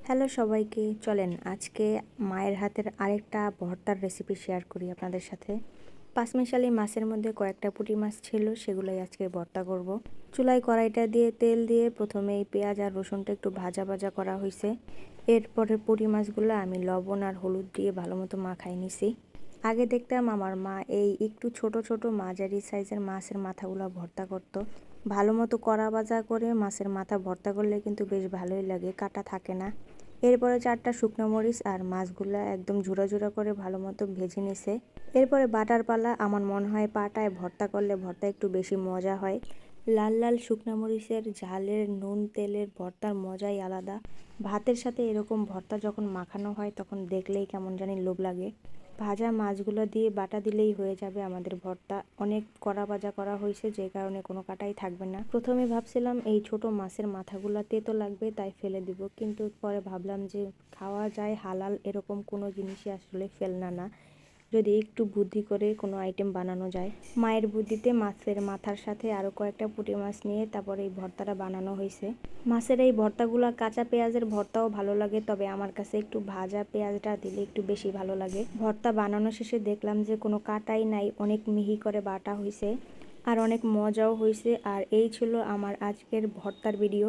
Hello সবাইকে, চলেন আজকে মায়ের হাতের আরেকটা ভর্তার রেসিপি শেয়ার করি আপনাদের সাথে। পাঁচমিশালি মাছের মধ্যে কয়েকটা পুঁটি মাছ ছিল, সেগুলোই আজকে ভর্তা করব। চুলায় কড়াইটা দিয়ে তেল দিয়ে প্রথমে এই পেঁয়াজ আর রসুনটা একটু ভাজা ভাজা করা হয়েছে। এরপরে পুঁটি মাছগুলো আমি লবণ আর হলুদ দিয়ে ভালো মতো মাখাই নিছি। আগে দেখতাম আমার মা এই একটু ছোট ছোট মাঝারি সাইজের মাছের মাথাগুলো ভর্তা করতো। ভালো মতো কড়া ভাজা করে মাছের মাথা ভর্তা করলে কিন্তু বেশ ভালোই লাগে, কাটা থাকে না। এরপরে 4টা শুকনো মরিচ আর মাছগুলো একদম ঝুরা ঝুরা করে ভালো মতো ভেজে নিছে। এরপরে বাটার পালা। আমার মনে হয় পাটায় ভর্তা করলে ভর্তা একটু বেশি মজা হয়। লাল লাল শুকনো মরিচের ঝালের নুন তেলের ভর্তার মজাই আলাদা। ভাতের সাথে এরকম ভর্তা যখন মাখানো হয় তখন দেখলেই কেমন জানি লোভ লাগে। ভাজা মাছগুলো দিয়ে বাটা দিলেই হয়ে যাবে আমাদের ভর্তা। অনেক কড়া ভাজা করা হয়েছে, যে কারণে কোনো কাটাই থাকবে না। প্রথমে ভাবছিলাম এই ছোট মাছের মাথাগুলো তেতো লাগবে তাই ফেলে দিব, কিন্তু পরে ভাবলাম যে খাওয়া যায়, হালাল এরকম কোনো জিনিসই আসলে ফেলনা না, যদি একটু বুদ্ধি করে কোনো আইটেম বানানো যায়। মায়ের বুদ্ধিতে মাছের মাথার সাথে আরও কয়েকটা পুঁটি মাছ নিয়ে তারপরে এই ভর্তাটা বানানো হয়েছে। মাছের এই ভর্তাগুলো কাঁচা পেঁয়াজের ভর্তাও ভালো লাগে, তবে আমার কাছে একটু ভাজা পেঁয়াজটা দিলে একটু বেশি ভালো লাগে। ভর্তা বানানো শেষে দেখলাম যে কোনো কাটাই নাই, অনেক মিহি করে বাটা হয়েছে আর অনেক মজাও হয়েছে। আর এই ছিল আমার আজকের ভর্তার ভিডিও।